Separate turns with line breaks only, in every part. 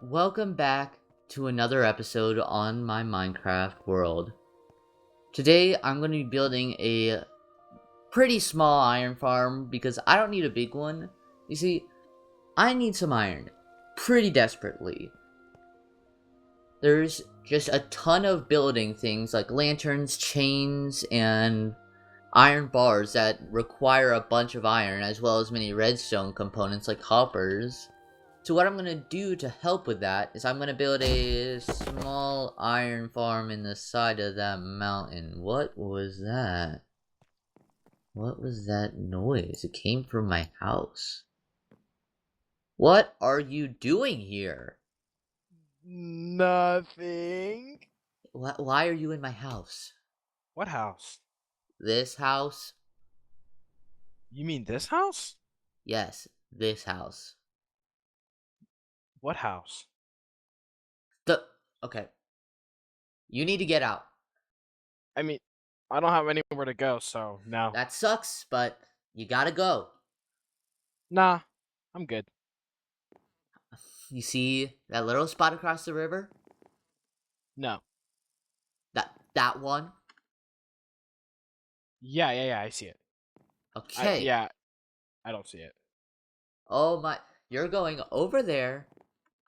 Welcome back to another episode on my Minecraft world. Today I'm going to be building a pretty small iron farm because I don't need a big one. You see, I need some iron pretty desperately. There's just a ton of building things like lanterns, chains, and iron bars that require a bunch of iron, as well as many redstone components like hoppers. So what I'm going to do to help with that is I'm going to build a small iron farm in the side of that mountain. What was that? What was that noise? It came from my house. What are you doing here?
Nothing.
Why are you in my house?
What house?
This house?
You mean this house?
Yes, this house.
What house?
Okay. You need to get out.
I mean, I don't have anywhere to go, so no.
That sucks, but you gotta go.
Nah, I'm good.
You see that little spot across the river?
No.
That one?
Yeah, I see it.
Okay.
Yeah, I don't see it.
Oh my, you're going over there.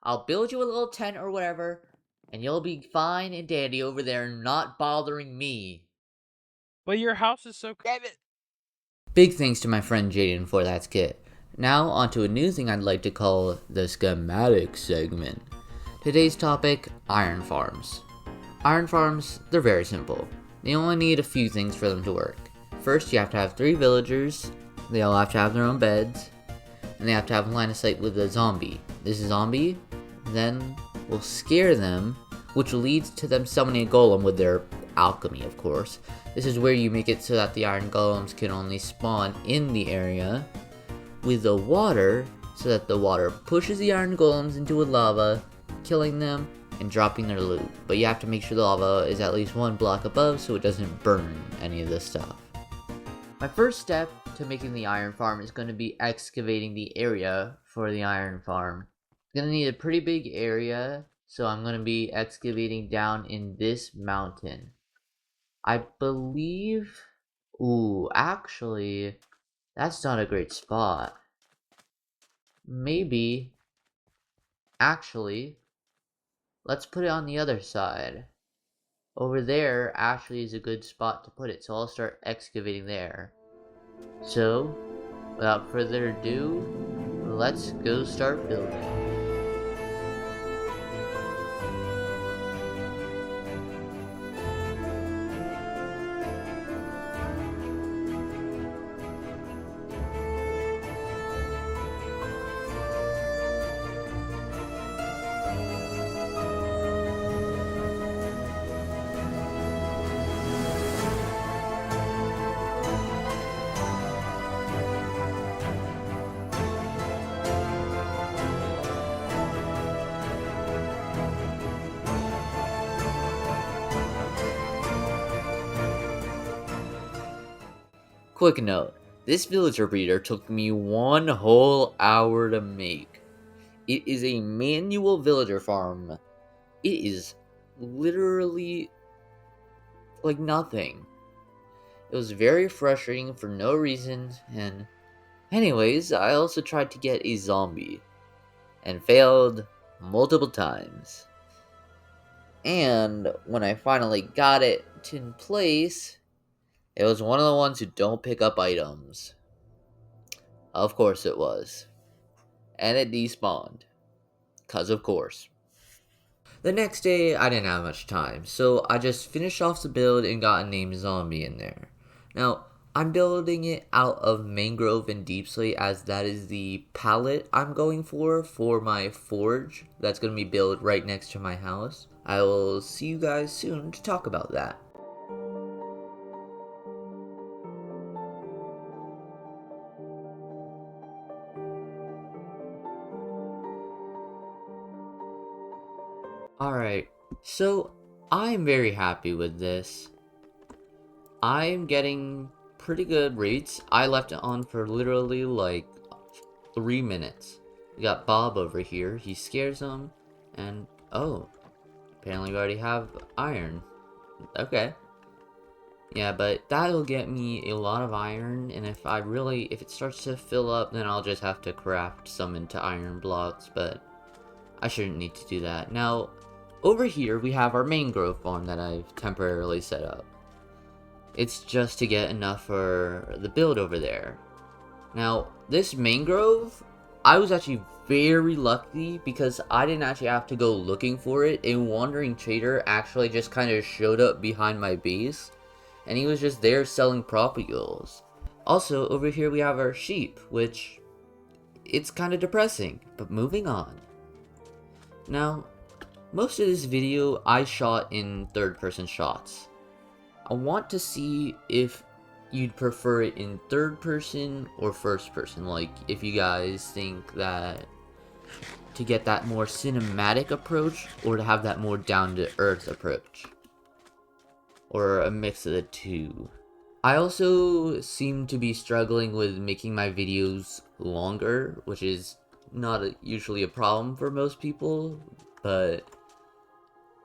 I'll build you a little tent or whatever, and you'll be fine and dandy over there, not bothering me.
But your house is so private.
Big thanks to my friend Jaden for that skit. Now, onto a new thing I'd like to call the schematic segment. Today's topic, iron farms. Iron farms, they're very simple. They only need a few things for them to work. First, you have to have 3 villagers. They all have to have their own beds. And they have to have a line of sight with a zombie. This zombie then will scare them, which leads to them summoning a golem with their alchemy, of course. This is where you make it so that the iron golems can only spawn in the area with the water, so that the water pushes the iron golems into a lava, killing them and dropping their loot. But you have to make sure the lava is at least 1 block above so it doesn't burn any of this stuff. My first step to making the iron farm is going to be excavating the area for the iron farm. I'm going to need a pretty big area, so I'm going to be excavating down in this mountain. I believe... Ooh, actually, that's not a great spot. Maybe... Actually, let's put it on the other side. Over there actually is a good spot to put it, so I'll start excavating there. So, without further ado, let's go start building. Quick note, this villager breeder took me 1 whole hour to make. It is a manual villager farm. It is literally like nothing. It was very frustrating for no reason, and anyways, I also tried to get a zombie and failed multiple times. And when I finally got it in place, it was one of the ones who don't pick up items. Of course it was. And it despawned. 'Cause of course. The next day, I didn't have much time, so I just finished off the build and got a named zombie in there. Now, I'm building it out of mangrove and deep slate, as that is the palette I'm going for my forge that's going to be built right next to my house. I will see you guys soon to talk about that. Alright, so I'm very happy with this. I'm getting pretty good rates. I left it on for literally like 3 minutes. We got Bob over here. He scares them. And, oh, apparently we already have iron. Okay. Yeah, but that'll get me a lot of iron, and if it starts to fill up, then I'll just have to craft some into iron blocks, but I shouldn't need to do that. Now, over here we have our mangrove farm that I've temporarily set up. It's just to get enough for the build over there. Now, this mangrove, I was actually very lucky because I didn't actually have to go looking for it. A wandering trader actually just kind of showed up behind my base, and he was just there selling propagules. Also, over here we have our sheep, which, it's kind of depressing, but moving on. Now, most of this video I shot in third-person shots. I want to see if you'd prefer it in third person or first person, like if you guys think that to get that more cinematic approach or to have that more down-to-earth approach, or a mix of the two. I also seem to be struggling with making my videos longer, which is not usually a problem for most people, but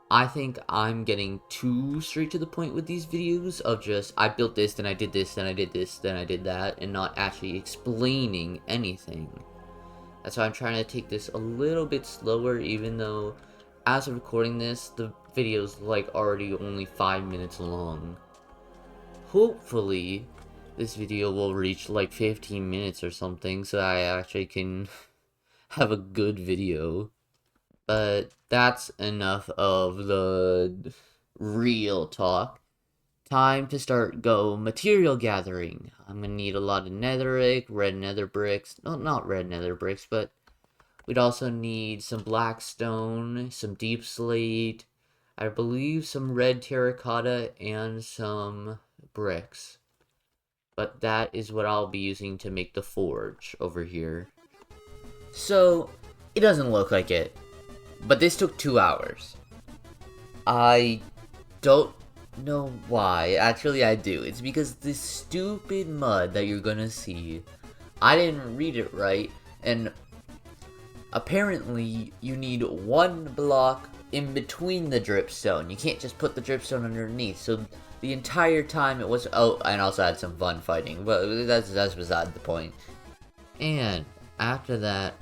I think I'm getting too straight to the point with these videos of just, I built this, then I did this, then I did this, then I did that, and not actually explaining anything. That's why I'm trying to take this a little bit slower, even though, as of recording this, the video's like already only 5 minutes long. Hopefully, this video will reach like 15 minutes or something, so I actually can have a good video. But that's enough of the real talk. Time to start material gathering. I'm gonna need a lot of netherite, red nether bricks. No, not red nether bricks, but we'd also need some black stone, some deep slate, I believe some red terracotta, and some bricks. But that is what I'll be using to make the forge over here. So, it doesn't look like it. But this took 2 hours. I don't know why. Actually, I do. It's because this stupid mud that you're gonna see, I didn't read it right, and apparently you need 1 block in between the dripstone. You can't just put the dripstone underneath. So the entire time it was... Oh, and also had some fun fighting, but that's beside the point. And after that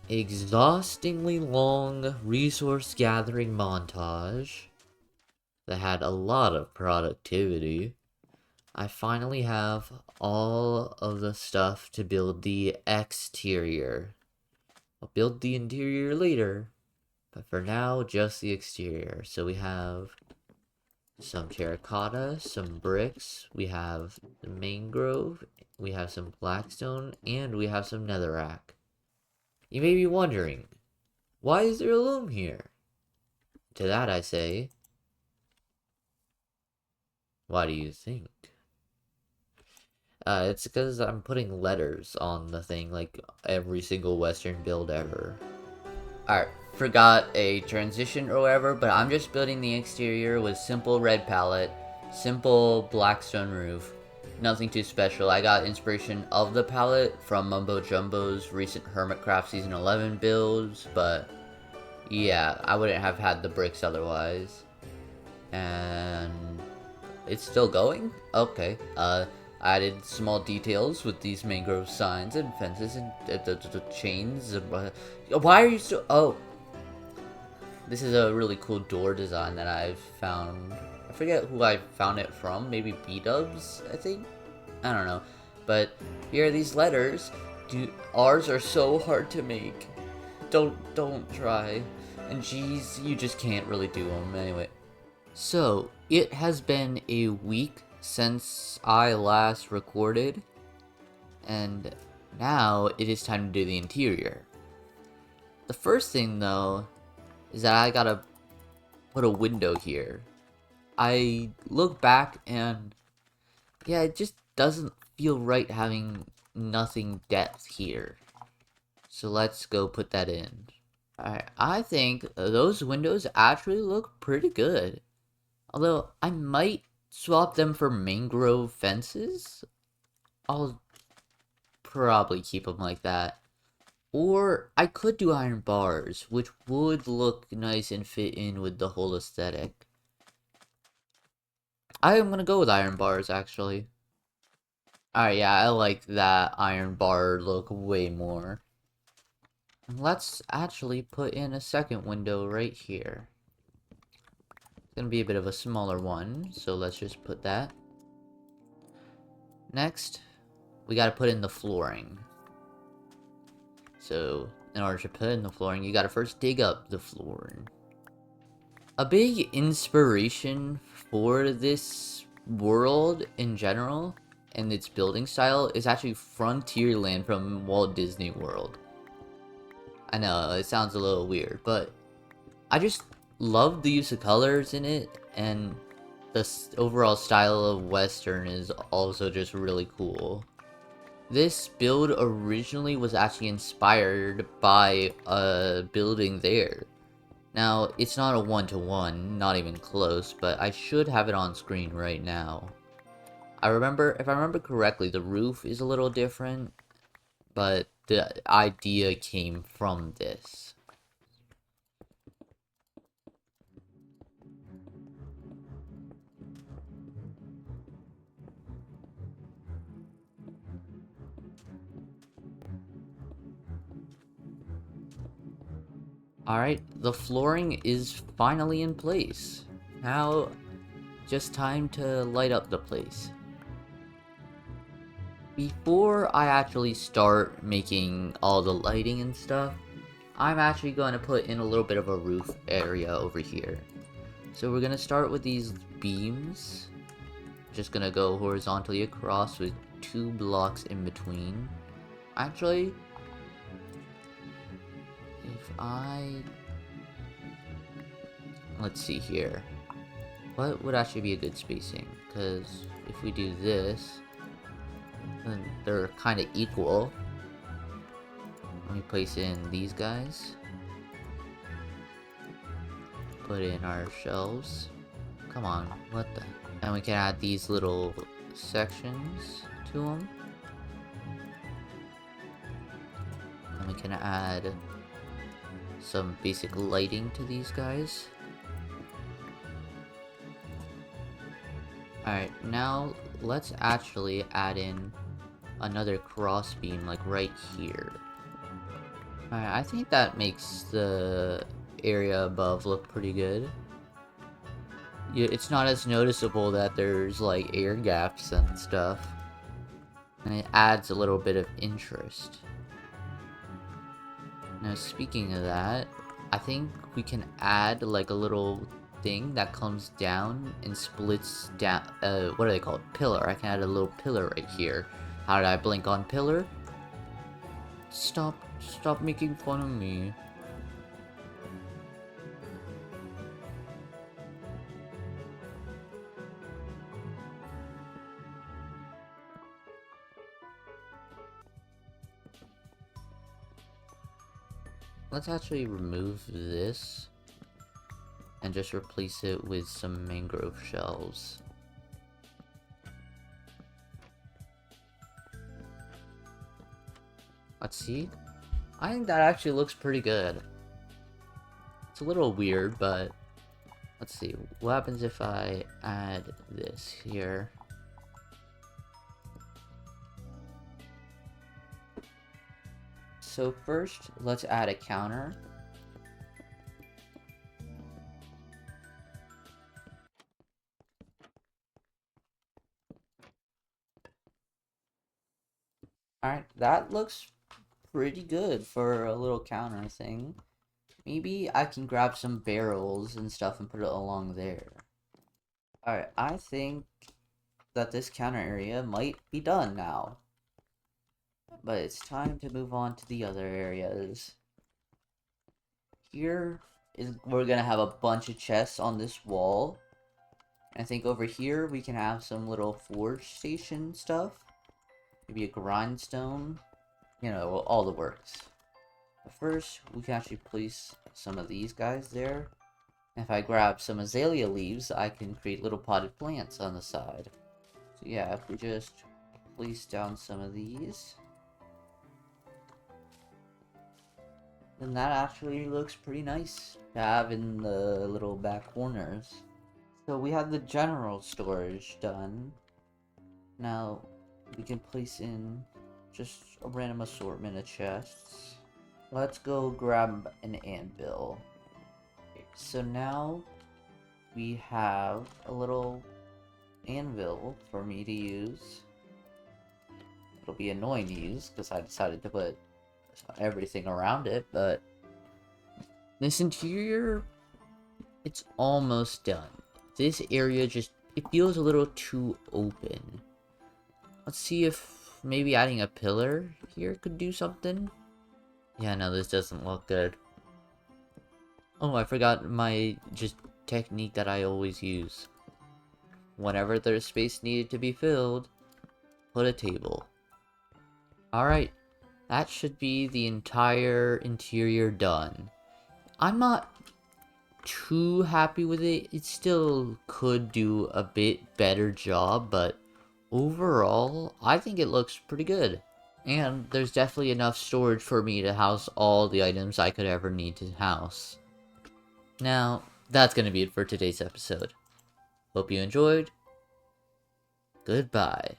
exhaustingly long resource gathering montage that had a lot of productivity, I finally have all of the stuff to build the exterior. I'll build the interior later, but for now, just the exterior. So we have some terracotta, some bricks, we have the mangrove, we have some blackstone, and we have some netherrack. You may be wondering, why is there a loom here? To that I say, why do you think? It's because I'm putting letters on the thing like every single Western build ever. Alright, forgot a transition or whatever, but I'm just building the exterior with simple red palette, simple blackstone roof, nothing too special. I got inspiration of the palette from Mumbo Jumbo's recent Hermitcraft Season 11 builds, but yeah, I wouldn't have had the bricks otherwise. And it's still going? Okay. Added small details with these mangrove signs and fences and the chains. Why are you still... Oh. This is a really cool door design that I've found. I forget who I found it from. Maybe B-dubs, I think? I don't know. But here are these letters. Ours are so hard to make. Don't try. And geez, you just can't really do them. Anyway. So, it has been a week since I last recorded, and now it is time to do the interior. The first thing though is that I gotta put a window here. I look back and yeah, it just doesn't feel right having nothing depth here. So let's go put that in. Alright, I think those windows actually look pretty good. Although I might swap them for mangrove fences. I'll probably keep them like that. Or I could do iron bars, which would look nice and fit in with the whole aesthetic. I am gonna go with iron bars, actually. Alright, yeah, I like that iron bar look way more. Let's actually put in a second window right here. It's gonna be a bit of a smaller one, so let's just put that. Next, we gotta put in the flooring. So, in order to put in the flooring, you gotta first dig up the flooring. A big inspiration for this world in general and its building style is actually Frontierland from Walt Disney World. I know, it sounds a little weird, but I just love the use of colors in it, and the overall style of Western is also just really cool. This build originally was actually inspired by a building there. Now, it's not a one-to-one, not even close, but I should have it on screen right now. If I remember correctly, the roof is a little different, but the idea came from this. Alright, the flooring is finally in place. Now, just time to light up the place. Before I actually start making all the lighting and stuff, I'm actually going to put in a little bit of a roof area over here. So we're going to start with these beams. Just going to go horizontally across with 2 blocks in between. Actually, let's see here. What would actually be a good spacing? Because if we do this, then they're kind of equal. Let me place in these guys. Put in our shelves. Come on, what the? And we can add these little sections to them. And we can add some basic lighting to these guys. Alright, now let's actually add in another cross beam like right here. Alright, I think that makes the area above look pretty good. Yeah, it's not as noticeable that there's like air gaps and stuff. And it adds a little bit of interest. Now speaking of that, I think we can add like a little thing that comes down and splits down, what do they call it? Pillar. I can add a little pillar right here. How did I blink on pillar? Stop making fun of me. Let's actually remove this and just replace it with some mangrove shells. Let's see. I think that actually looks pretty good. It's a little weird, but let's see. What happens if I add this here? So first, let's add a counter. Alright, that looks pretty good for a little counter thing. Maybe I can grab some barrels and stuff and put it along there. Alright, I think that this counter area might be done now. But it's time to move on to the other areas. Here is we're gonna have a bunch of chests on this wall. I think over here we can have some little forge station stuff. Maybe a grindstone. You know, all the works. But first, we can actually place some of these guys there. And if I grab some azalea leaves, I can create little potted plants on the side. So yeah, if we just place down some of these. And that actually looks pretty nice to have in the little back corners. So we have the general storage done. Now we can place in just a random assortment of chests. Let's go grab an anvil. So now we have a little anvil for me to use. It'll be annoying to use because I decided to put everything around it, but this interior, it's almost done. This area it feels a little too open. Let's see if maybe adding a pillar here could do something. Yeah, no, this doesn't look good. Oh, I forgot my technique that I always use. Whenever there's space needed to be filled, put a table. Alright, that should be the entire interior done. I'm not too happy with it. It still could do a bit better job, but overall, I think it looks pretty good. And there's definitely enough storage for me to house all the items I could ever need to house. Now, that's going to be it for today's episode. Hope you enjoyed. Goodbye.